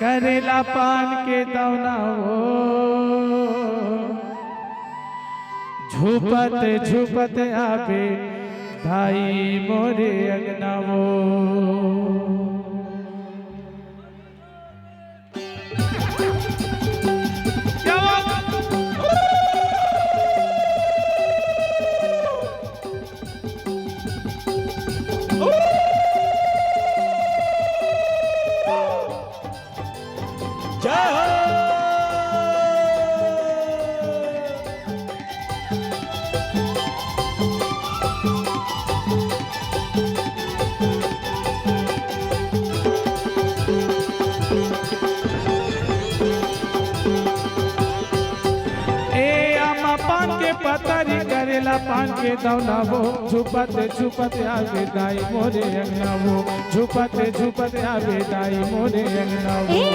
करेला पान के दौना वो झुपत झुपत आवे भाई मोरे अंगना वो। पतरी करेला पान के दौना वो झुपत झुपत आवे दाई मोरे अंगना वो झुपत झुपत आवे दाई मोरे अंगना वो।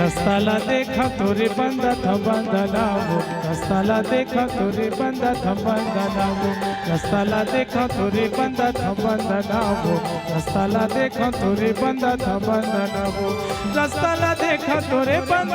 रस्ताला देखा तोरे बंदा था बंदना वो रस्ताला देखा तोरे बंदा था बंदना वो रस्ताला देखा तोरे बंदा था बंदना वो रस्ताला देखा तोरे बंदा था बंदना वो रस्ताला देखा तोरे बंदा